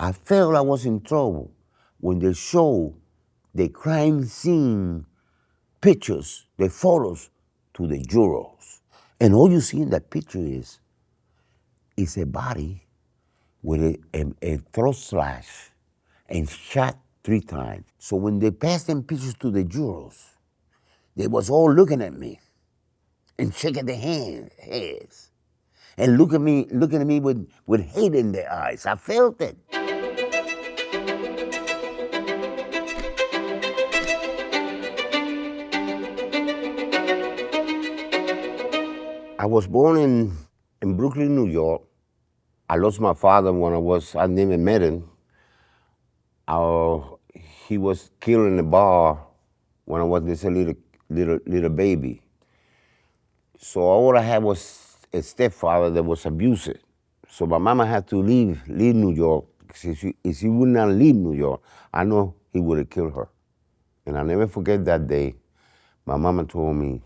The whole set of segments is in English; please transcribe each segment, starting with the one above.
I felt I was in trouble when they showed the crime scene pictures, the photos to the jurors. And all you see in that picture is a body with a throat slash and shot 3 times. So when they passed them pictures to the jurors, they was all looking at me and shaking their heads and looking at me with hate in their eyes. I felt it. I was born in Brooklyn, New York. I lost my father when I never met him. He was killed in the bar when I was just a little baby. So all I had was a stepfather that was abusive. So my mama had to leave New York. If she would not leave New York, I know he would have killed her. And I'll never forget that day. My mama told me,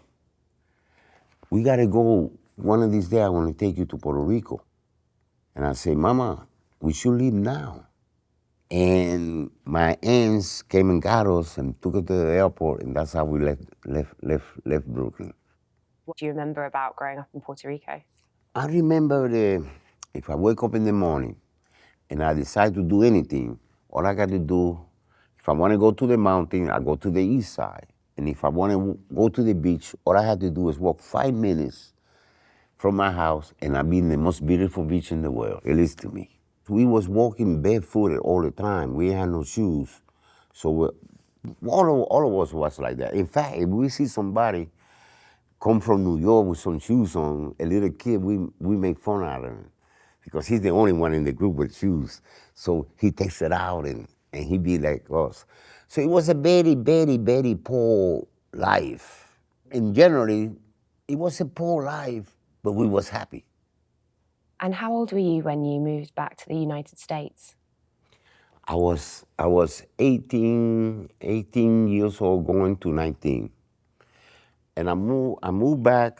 we gotta go, one of these days I want to take you to Puerto Rico. And I said, Mama, we should leave now. And my aunts came and got us and took us to the airport, and that's how we left Brooklyn. What do you remember about growing up in Puerto Rico? I remember if I wake up in the morning and I decide to do anything, all I got to do, if I want to go to the mountain, I go to the east side. And if I want to go to the beach, all I had to do is walk 5 minutes from my house, and I'd be in the most beautiful beach in the world, at least to me. We was walking barefooted all the time. We had no shoes. So all of us was like that. In fact, if we see somebody come from New York with some shoes on, a little kid, we make fun out of him because he's the only one in the group with shoes. So he takes it out and he be like us. So it was a very, very, very poor life. And generally, it was a poor life, but we was happy. And how old were you when you moved back to the United States? I was 18 years old, going to 19. And I moved back.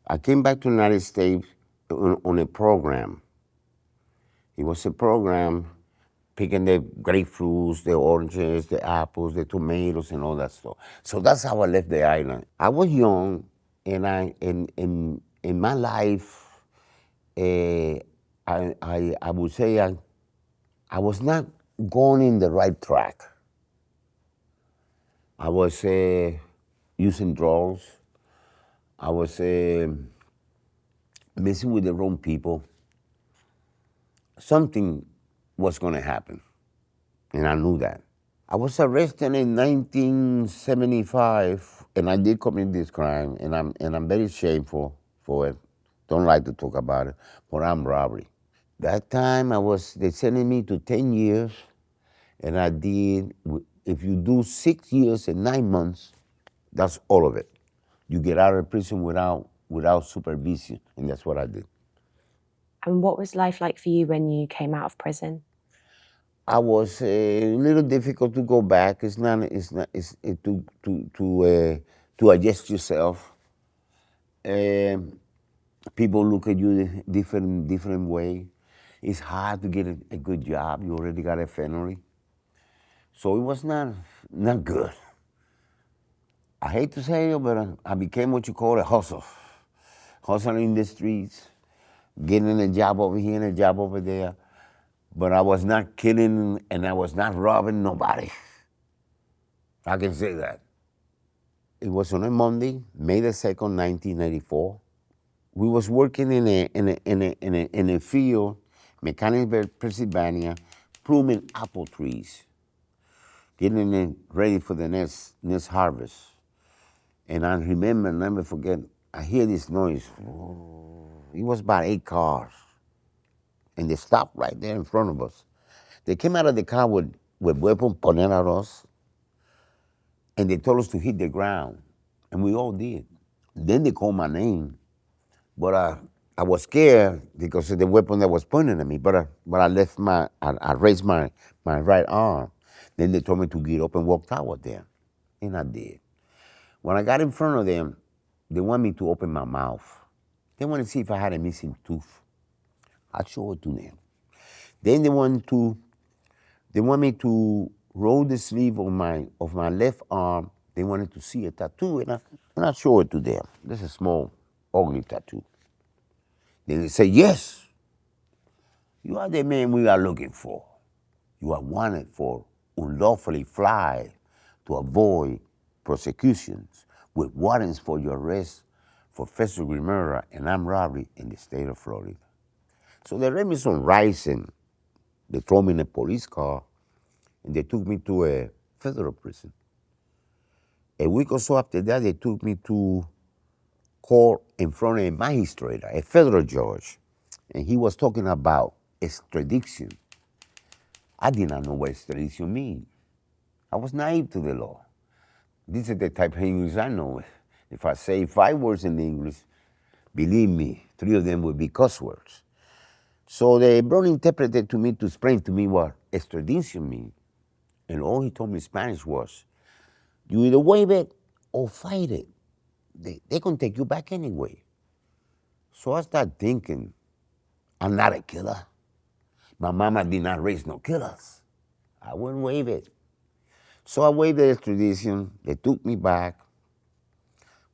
I came back to the United States on a program. It was a program picking the grapefruits, the oranges, the apples, the tomatoes, and all that stuff. So that's how I left the island. I was young, and in my life, I would say I was not going in the right track. I was using drugs. I was messing with the wrong people. Something was going to happen, and I knew that. I was arrested in 1975, and I did commit this crime, and I'm very shameful for it. Don't like to talk about it, but armed robbery. That time they sending me to 10 years, and I did, if you do 6 years and 9 months, that's all of it. You get out of prison without supervision, and that's what I did. And what was life like for you when you came out of prison? I was a little difficult to go back. It's to adjust yourself. People look at you different way. It's hard to get a good job. You already got a family, so it was not good. I hate to say it, but I became what you call a hustling in the streets, getting a job over here and a job over there. But I was not killing and I was not robbing nobody. I can say that. It was on a Monday, May the 2nd, 1984. We was working in a field, Mechanicsburg, Pennsylvania, pruning apple trees, getting it ready for the next harvest. And I remember, never forget, I hear this noise. It was about 8 cars. And they stopped right there in front of us. They came out of the car with weapons pointed at us, and they told us to hit the ground, and we all did. Then they called my name, but I was scared because of the weapon that was pointed at me. But I raised my right arm. Then they told me to get up and walk toward them, and I did. When I got in front of them, they wanted me to open my mouth. They wanted to see if I had a missing tooth. I showed it to them. Then they wanted to They want me to roll the sleeve of my left arm. They wanted to see a tattoo, and I show it to them. This is a small, ugly tattoo. Then they say, yes, you are the man we are looking for. You are wanted for unlawfully fly to avoid prosecutions with warrants for your arrest for first-degree murder and armed robbery in the state of Florida. So they read me some rights and they throw me in a police car and they took me to a federal prison. A week or so after that, they took me to court in front of a magistrate, a federal judge, and he was talking about extradition. I did not know what extradition means. I was naive to the law. This is the type of English I know. If I say 5 words in English, believe me, 3 of them would be cuss words. So the brought interpreter to me to explain to me what extradition means. And all he told me in Spanish was, you either waive it or fight it. They're going to take you back anyway. So I started thinking, I'm not a killer. My mama did not raise no killers. I wouldn't waive it. So I waived the extradition. They took me back.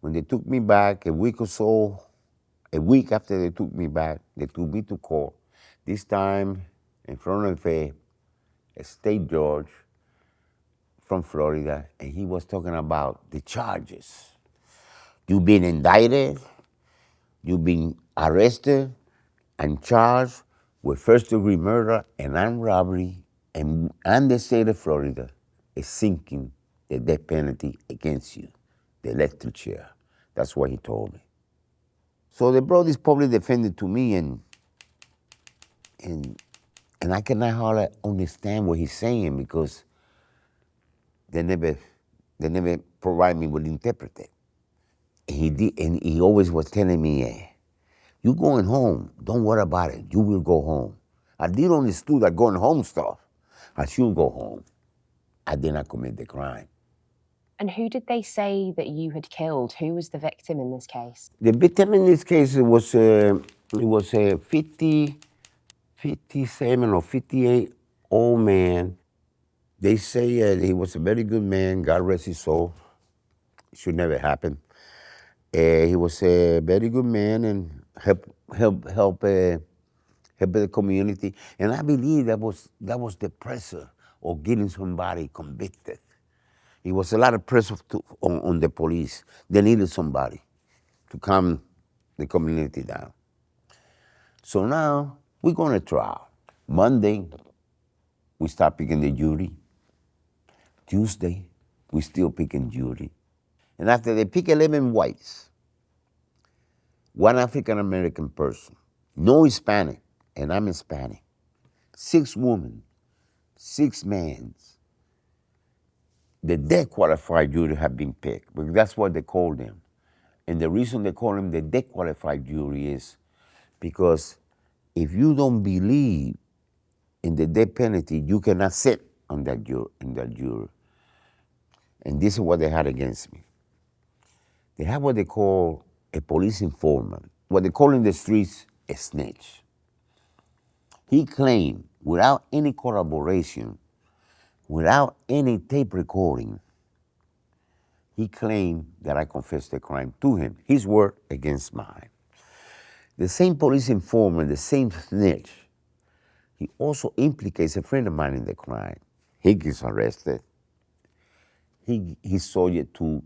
When they took me back, a week after they took me back, they took me to court. This time in front of a state judge from Florida, and he was talking about the charges. You've been indicted, you've been arrested and charged with first-degree murder and armed robbery, and the state of Florida is sinking the death penalty against you, the electric chair. That's what he told me. So they brought this public defender to me, and I cannot hardly understand what he's saying because they never provide me with interpreter. And he always was telling me, you going home, don't worry about it, you will go home. I did understood that going home stuff. I should go home. I did not commit the crime. And who did they say that you had killed? Who was the victim in this case? The victim in this case was a 57 or 58 old man. They say he was a very good man, God rest his soul. It should never happen. He was a very good man and help the community. And I believe that was the pressure of getting somebody convicted. It was a lot of pressure on the police. They needed somebody to calm the community down. So now we're going to trial. Monday, we start picking the jury. Tuesday, we still picking jury. And after they pick 11 whites, 1 African-American person, no Hispanic, and I'm Hispanic, 6 women, 6 men, the death qualified jury have been picked, because that's what they call them. And the reason they call them the death qualified jury is because if you don't believe in the death penalty, you cannot sit on that jury. And this is what they had against me. They have what they call a police informant, what they call in the streets a snitch. He claimed, without any corroboration, without any tape recording, he claimed that I confessed the crime to him, his word against mine. The same police informant, the same snitch, he also implicates a friend of mine in the crime. He gets arrested. He's subject to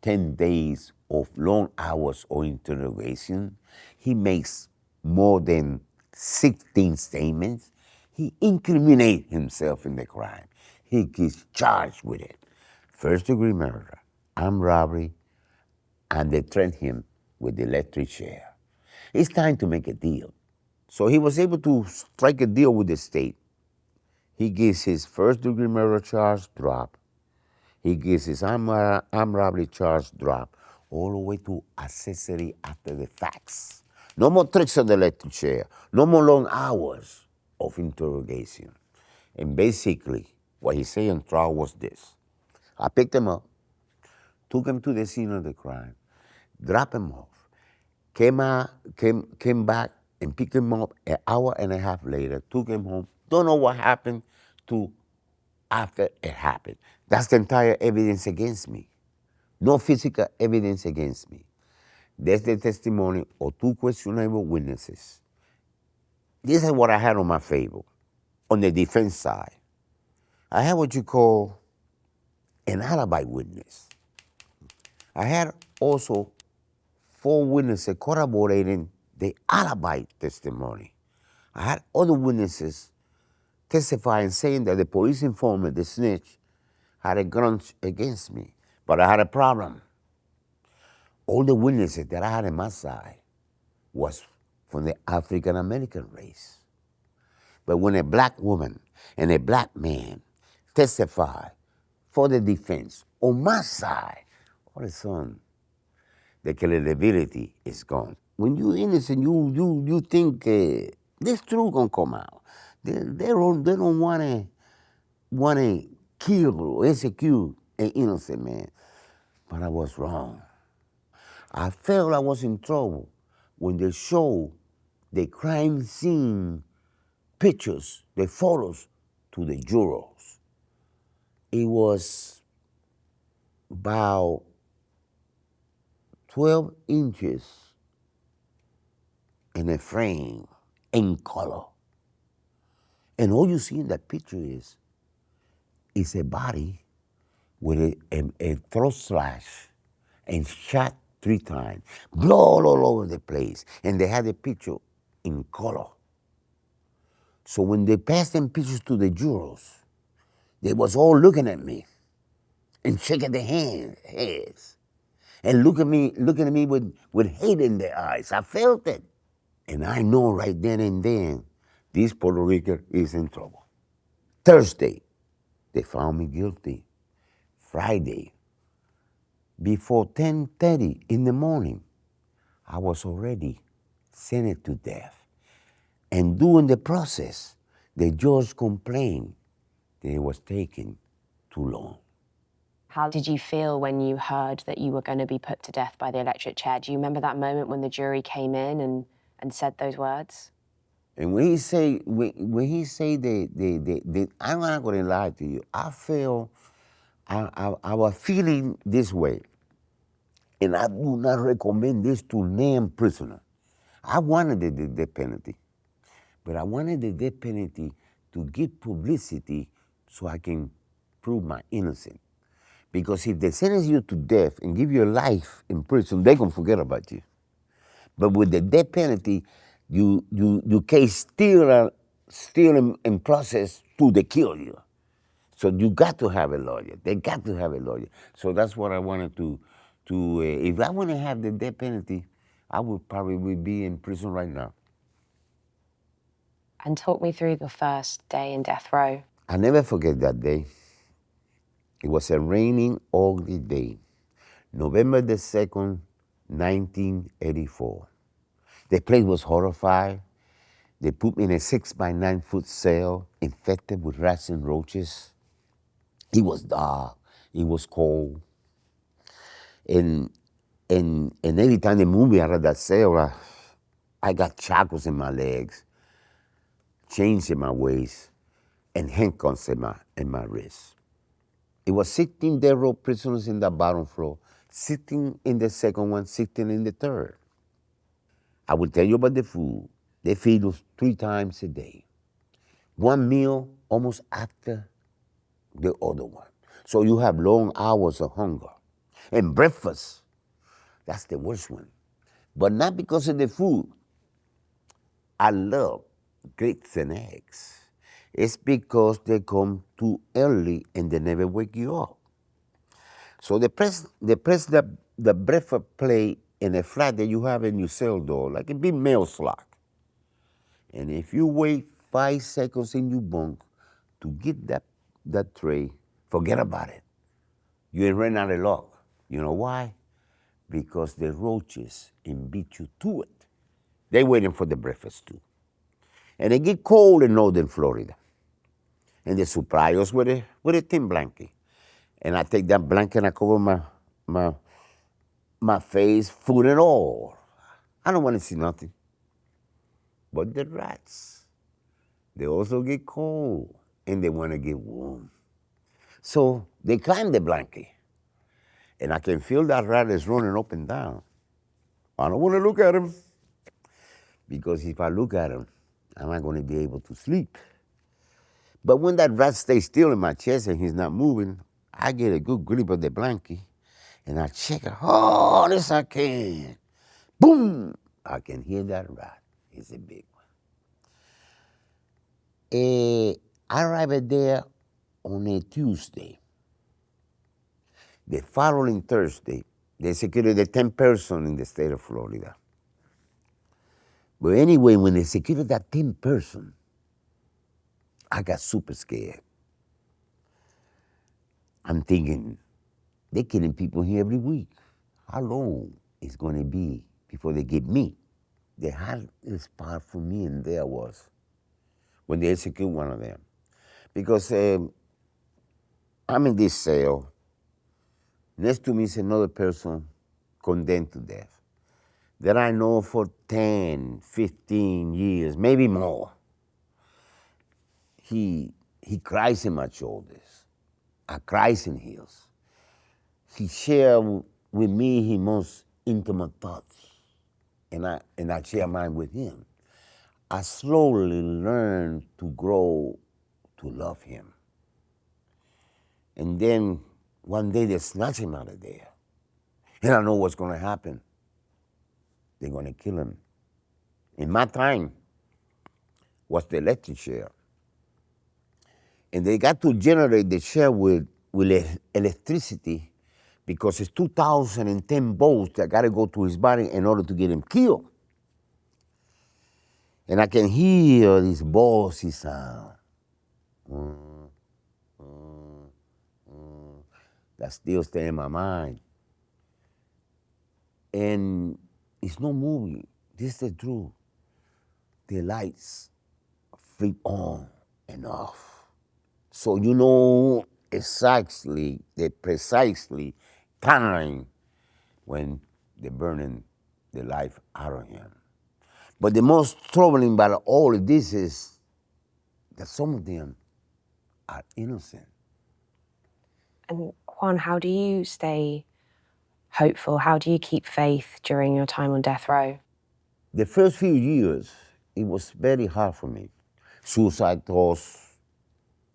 10 days of long hours of interrogation. He makes more than 16 statements. He incriminates himself in the crime. He gets charged with it. First-degree murder, armed robbery, and they threaten him with the electric chair. It's time to make a deal. So he was able to strike a deal with the state. He gets his first-degree murder charge dropped. He gets his armed robbery charge dropped all the way to accessory after the facts. No more tricks on the electric chair. No more long hours of interrogation. And basically, what he said on trial was this. I picked him up, took him to the scene of the crime, dropped him off, came back and picked him up an hour and a half later, took him home. Don't know what happened to after it happened. That's the entire evidence against me. No physical evidence against me. That's the testimony of two questionable witnesses. This is what I had on my favor, on the defense side. I had what you call an alibi witness. I had also four witnesses corroborating the alibi testimony. I had other witnesses testifying saying that the police informant, the snitch, had a grudge against me. But I had a problem. All the witnesses that I had on my side was from the African American race. But when a black woman and a black man testify for the defense on my side, all of a sudden, the credibility is gone. When you're innocent, you think this truth gonna come out. They don't wanna kill or execute an innocent man. But I was wrong. I felt I was in trouble when they showed the crime scene pictures, the photos to the jurors. It was about 12 inches in a frame in color. And all you see in that picture is a body with a throat slash and shot 3 times, blood all over the place. And they had the picture in color. So when they passed them pictures to the jurors, they was all looking at me and shaking their heads and looking at me with hate in their eyes. I felt it. And I know right then and then, this Puerto Rican is in trouble. Thursday, they found me guilty. Friday, before 10:30 in the morning, I was already sentenced to death. And during the process, the judge complained that it was taking too long. How did you feel when you heard that you were going to be put to death by the electric chair? Do you remember that moment when the jury came in and said those words? And when he say the I'm not gonna lie to you, I was feeling this way. And I do not recommend this to named prisoner. I wanted the death penalty, but I wanted the death penalty to give publicity so I can prove my innocence. Because if they sentence you to death and give you a life in prison, they're gonna forget about you. But with the death penalty, you case still in process to they kill you. So you got to have a lawyer. They got to have a lawyer. So that's what I wanted to if I want to have the death penalty, I would probably be in prison right now. And talk me through the first day in death row. I never forget that day. It was a raining, ugly day. November the 2nd, 1984. The place was horrified. They put me in a 6 by 9 foot cell infected with rats and roaches. It was dark. It was cold. And every time they moved me out of that cell, I got shackles in my legs, chains in my waist, and handcuffs in my wrists. It was 16 death row prisoners in the bottom floor, sitting in the second one, sitting in the third. I will tell you about the food. They feed us 3 times a day. One meal almost after the other one. So you have long hours of hunger. And breakfast, that's the worst one. But not because of the food. I love grits and eggs. It's because they come too early and they never wake you up. So they press the breakfast plate in a flat that you have in your cell door, like a big mail slot. And if you wait 5 seconds in your bunk to get that tray, forget about it. You ain't run out of luck. You know why? Because the roaches beat you to it. They waiting for the breakfast too. And it get cold in northern Florida. And they supply us with a thin blanket. And I take that blanket and I cover my face, food and all. I don't want to see nothing. But the rats, they also get cold and they want to get warm. So they climb the blanket, and I can feel that rat is running up and down. I don't want to look at him, because if I look at him, I'm not going to be able to sleep. But when that rat stays still in my chest and he's not moving, I get a good grip of the blanket, and I check it hard as I can. Boom! I can hear that rat. It's a big one. I arrived there on a Tuesday. The following Thursday, they secured the 10 person in the state of Florida. But anyway, when they secured that 10 person, I got super scared. I'm thinking, they're killing people here every week. How long is going to be before they get me? The hardest part for me in there was when they execute one of them. Because I'm in this cell. Next to me is another person condemned to death that I know for 10, 15 years, maybe more. He cries in my shoulders. I cries in his. He shared with me his most intimate thoughts, and I share mine with him. I slowly learned to grow to love him. And then one day they snatch him out of there. And I know what's going to happen. They're going to kill him. In my time was the electric chair. And they got to generate the chair with electricity, because it's 2,010 volts that got to go to his body in order to get him killed. And I can hear this bossy sound. That still stay in my mind. And it's no movie. This is the truth. The lights flip on and off. So you know exactly the precisely time when they're burning the life out of him. But the most troubling about all of this is that some of them are innocent. And Juan, how do you stay hopeful? How do you keep faith during your time on death row? The first few years, it was very hard for me. Suicide thoughts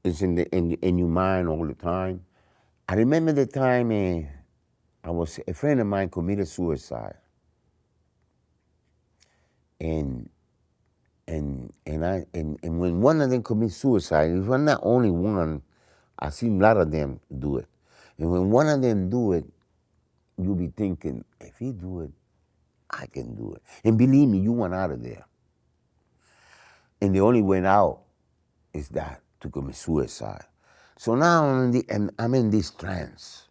is in your mind all the time. I remember the time a friend of mine committed suicide. And when one of them commits suicide, it was not only one, I've seen a lot of them do it. And when one of them do it, you'll be thinking, if he do it, I can do it. And believe me, you want out of there. And the only way out is that, to commit suicide. So now I'm in this trance.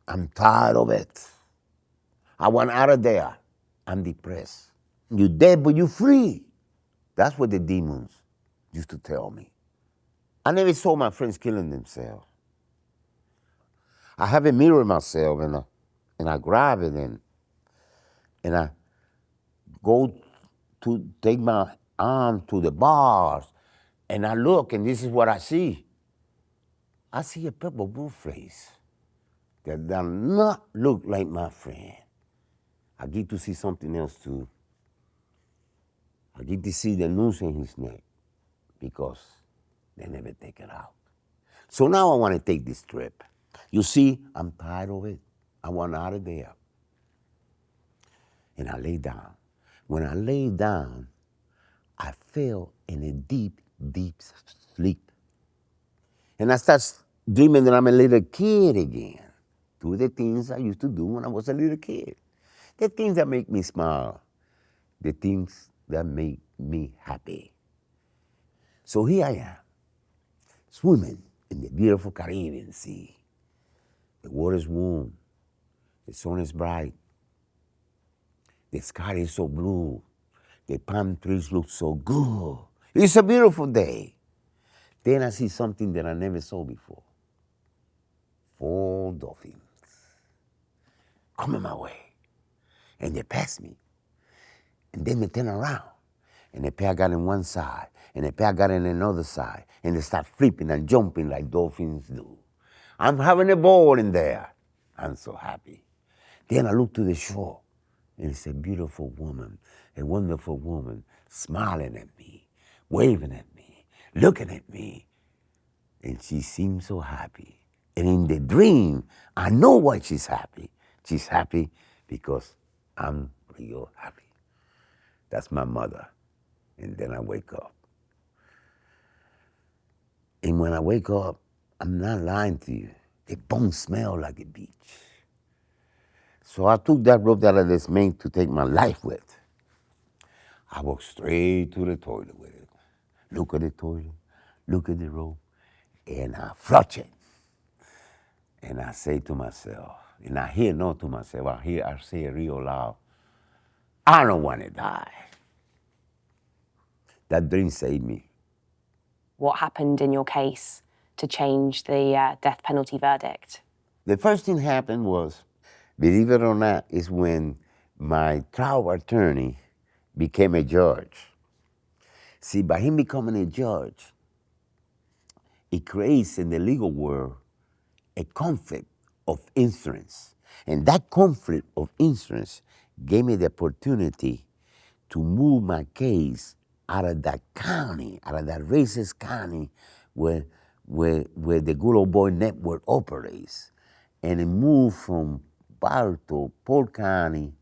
I'm tired of it. I want out of there. I'm depressed. You're dead, but you're free. That's what the demons used to tell me. I never saw my friends killing themselves. I have a mirror myself, and I grab it, and I go to take my arm to the bars, and I look, and this is what I see. I see a purple blue face that does not look like my friend. I get to see something else too. I get to see the noose in his neck, because they never take it out. So now I want to take this trip. You see, I'm tired of it. I want out of there. And I lay down. When I lay down, I fell in a deep, deep sleep. And I start dreaming that I'm a little kid again. Do the things I used to do when I was a little kid. The things that make me smile. The things that make me happy. So here I am, swimming in the beautiful Caribbean Sea. The water is warm. The sun is bright. The sky is so blue. The palm trees look so good. It's a beautiful day. Then I see something that I never saw before. 4 dolphins coming my way. And they pass me. And then they turn around. And the pair got in one side. And the pair got in another side. And they start flipping and jumping like dolphins do. I'm having a ball in there. I'm so happy. Then I look to the shore, and it's a beautiful woman, a wonderful woman, smiling at me, waving at me, looking at me. And she seems so happy. And in the dream, I know why she's happy. She's happy because I'm real happy. That's my mother. And then I wake up. And when I wake up, I'm not lying to you. The bones smell like a beach. So I took that rope that I just made to take my life with. I walked straight to the toilet with it. Look at the toilet, look at the rope, and I flush it. And I say to myself, and I hear not to myself, I say it real loud, I don't want to die. That dream saved me. What happened in your case to change the death penalty verdict? The first thing happened was, believe it or not, is when my trial attorney became a judge. See, by him becoming a judge, it creates in the legal world a conflict of interest. And that conflict of interest gave me the opportunity to move my case out of that county, out of that racist county where the good old boy network operates. And it moved from Puerto, Polk County,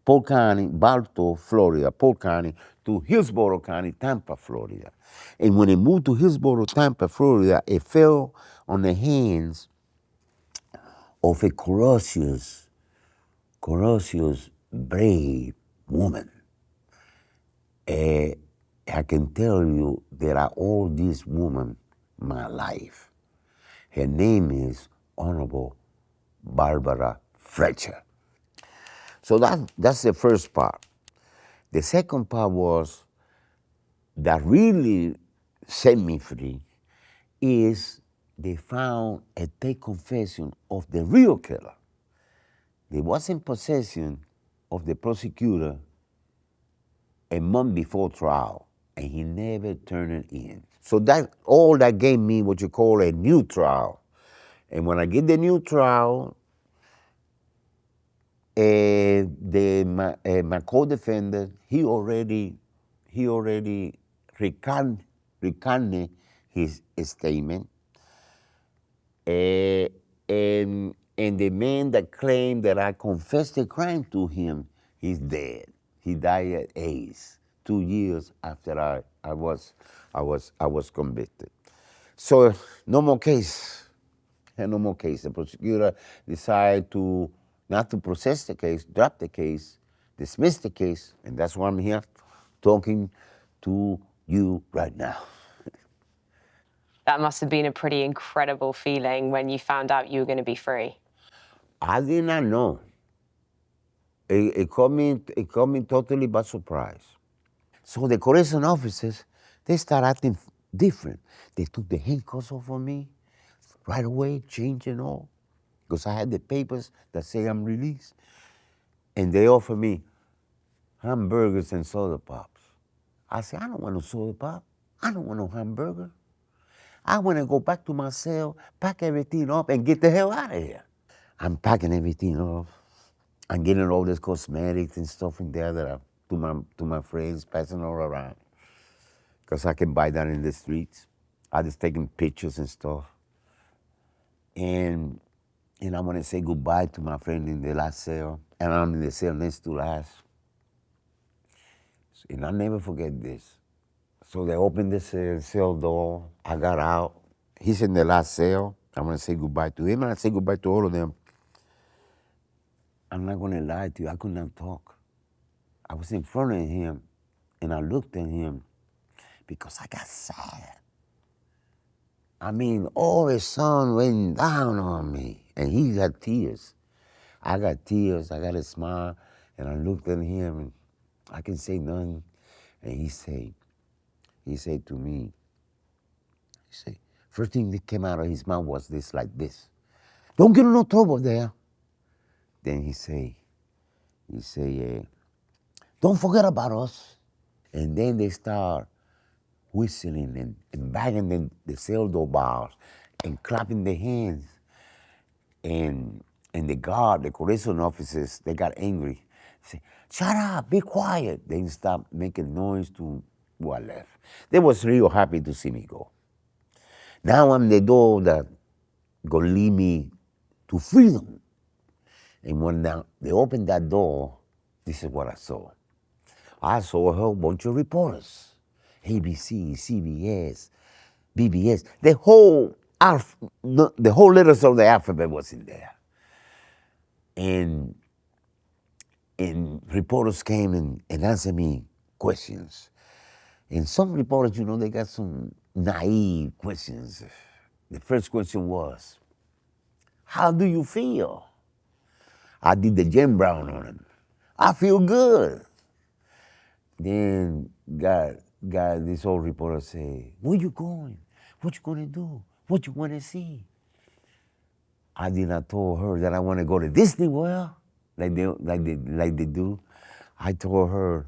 Puerto, Florida, Polk County, to Hillsborough County, Tampa, Florida. And when it moved to Hillsborough, Tampa, Florida, it fell on the hands of a courageous, brave woman. I can tell you that I owe this woman my life. Her name is Honorable Barbara Fletcher. So that's the first part. The second part was that really set me free is they found a take confession of the real killer. They was in possession of the prosecutor a month before trial, and he never turned it in. So that all that gave me what you call a new trial. And when I get the new trial, my co-defendant, he already recanted his statement. And the man that claimed that I confessed the crime to him, he's dead. He died at AIDS 2 years after I was convicted. So no more case. No more case. The prosecutor decided to not to process the case, drop the case, dismiss the case, and that's why I'm here talking to you right now. That must have been a pretty incredible feeling when you found out you were going to be free. I did not know. It caught me totally by surprise. So the correction officers, they start acting different. They took the handcuffs off of me right away, changing all, because I had the papers that say I'm released. And they offered me hamburgers and soda pops. I said, I don't want no soda pop. I don't want no hamburger. I want to go back to my cell, pack everything up, and get the hell out of here. I'm packing everything up. I'm getting all this cosmetics and stuff in there that I to my friends, passing all around. Because I can buy that in the streets. I just taking pictures and stuff. And I want to say goodbye to my friend in the last cell. And I'm in the cell next to last. And I'll never forget this. So they opened the cell door. I got out. He's in the last cell. I want to say goodbye to him, and I say goodbye to all of them. I'm not going to lie to you. I could not talk. I was in front of him, and I looked at him because I got sad. I mean, all the sun went down on me, and he got tears. I got tears. I got a smile, and I looked at him, and I can say nothing. And he said to me, first thing that came out of his mouth was this, like this. Don't get in no trouble there. Then he say, don't forget about us. And then they start whistling and banging the cell door bars. and clapping their hands. And the guard, the correction officers, they got angry. Say, shut up, be quiet. They stopped making noise to who I left. They was real happy to see me go. Now I'm the door that gonna lead me to freedom. And when they opened that door, this is what I saw. I saw a whole bunch of reporters. ABC, CBS, BBS. The whole letters of the alphabet was in there. And reporters came and answered me questions. And some reporters, they got some naive questions. The first question was, how do you feel? I did the Jim Brown on him. I feel good. Then this old reporter say, where you going? What you gonna do? What you wanna see? I did not told her that I wanna go to Disney World, like they do. I told her,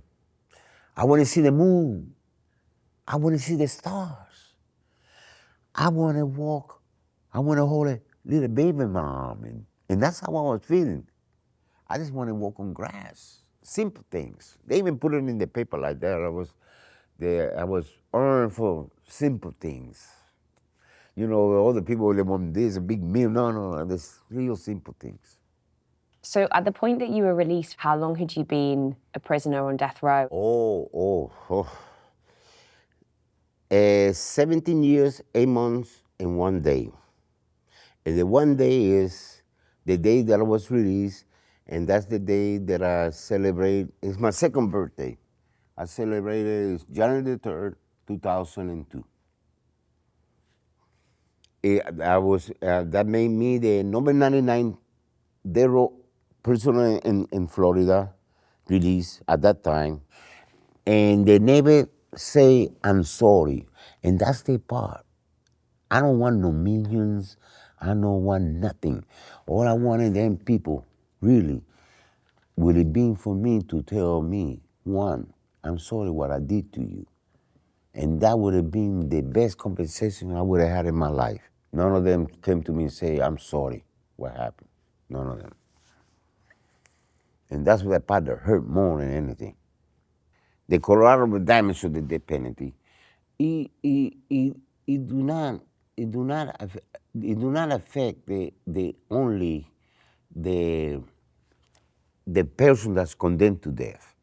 I wanna see the moon. I wanna see the stars. I wanna walk. I wanna hold a little baby in my arm. And that's how I was feeling. I just wanna walk on grass. Simple things. They even put it in the paper like that. I was earned for simple things. All the people they want this a big meal. No, there's real simple things. So at the point that you were released, how long had you been a prisoner on death row? 17 years, 8 months, and 1 day. And the 1 day is the day that I was released, and that's the day that I celebrate. It's my second birthday. I celebrated it's January the 3rd, 2002. That made me the number 99 death row prisoner in Florida, released at that time. And they never say, I'm sorry. And that's the part. I don't want no millions. I don't want nothing. All I wanted them people, really, would it be for me to tell me, one, I'm sorry what I did to you. And that would have been the best compensation I would have had in my life. None of them came to me and say, I'm sorry what happened. None of them. And that's what part that hurt more than anything. The collateral damage of the death penalty, it do not affect the only the person that's condemned to death.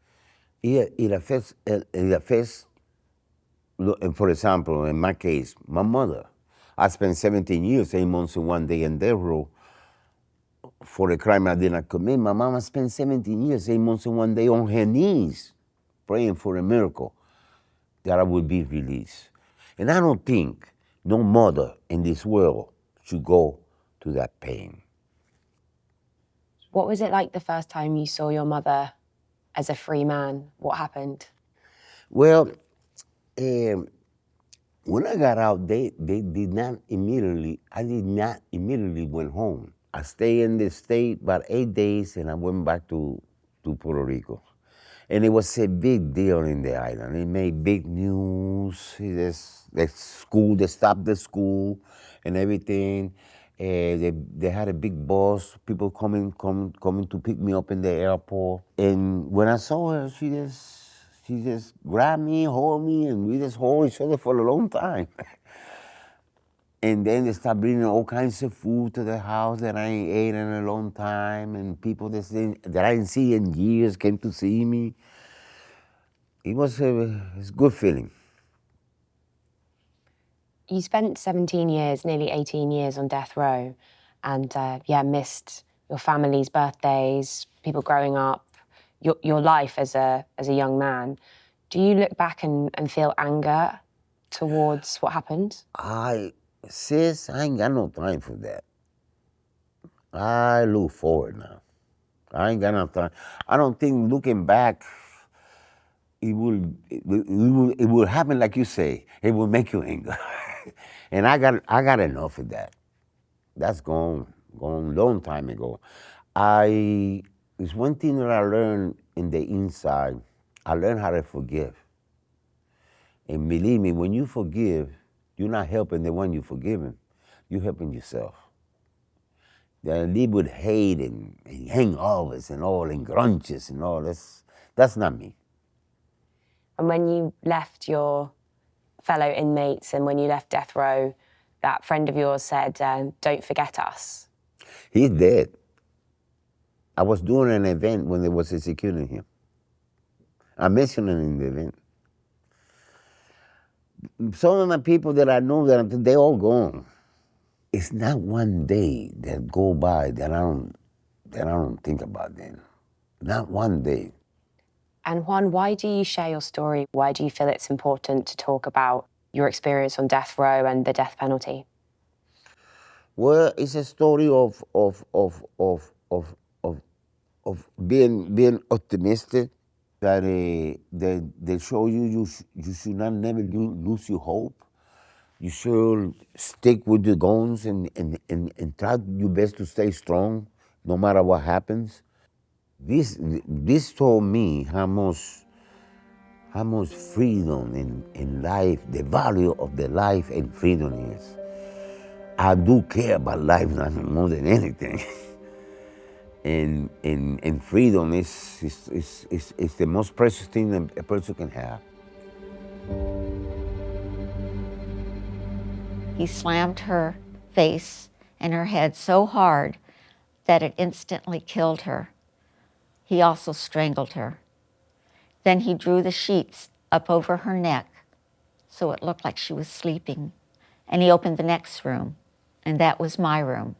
It affects, for example, in my case, my mother. I spent 17 years, 8 months and 1 day in death row for a crime I did not commit. My mama spent 17 years, 8 months and 1 day on her knees praying for a miracle that I would be released. And I don't think no mother in this world should go to that pain. What was it like the first time you saw your mother as a free man? What happened? Well, when I got out, I did not immediately went home. I stayed in the state about 8 days and I went back to Puerto Rico. And it was a big deal in the island. It made big news. The school, they stopped the school and everything. They had a big bus, people coming to pick me up in the airport. And when I saw her, she just grabbed me, hold me, and we just hold each other for a long time. And then they start bringing all kinds of food to the house that I ain't ate in a long time, and people that I didn't see in years came to see me. It was a good feeling. You spent 17 years, nearly 18 years on death row, and missed your family's birthdays, people growing up, your life as a young man. Do you look back and feel anger towards what happened? Sis, I ain't got no time for that. I look forward now. I ain't got no time. I don't think looking back, it will happen like you say. It will make you angry. And I got enough of that. That's gone long time ago. It's one thing that I learned in the inside. I learned how to forgive. And believe me, when you forgive, you're not helping the one you're forgiving. you're helping yourself. They live with hate and hangovers and all and grunges and all. That's not me. And when you left your fellow inmates and when you left death row, that friend of yours said, don't forget us. He's dead. I was doing an event when they was executing him. I mentioned it in the event. Some of the people that I know, they all gone. It's not one day that go by that I don't think about them. Not one day. And Juan, why do you share your story? Why do you feel it's important to talk about your experience on death row and the death penalty? Well, it's a story of being optimistic. That they show you should not never lose your hope. You should stick with your guns and try your best to stay strong, no matter what happens. This told me how much freedom in life, the value of the life and freedom is. I do care about life more than anything. and freedom is the most precious thing that a person can have. He slammed her face and her head so hard that it instantly killed her. He also strangled her. Then he drew the sheets up over her neck so it looked like she was sleeping. And he opened the next room, and that was my room.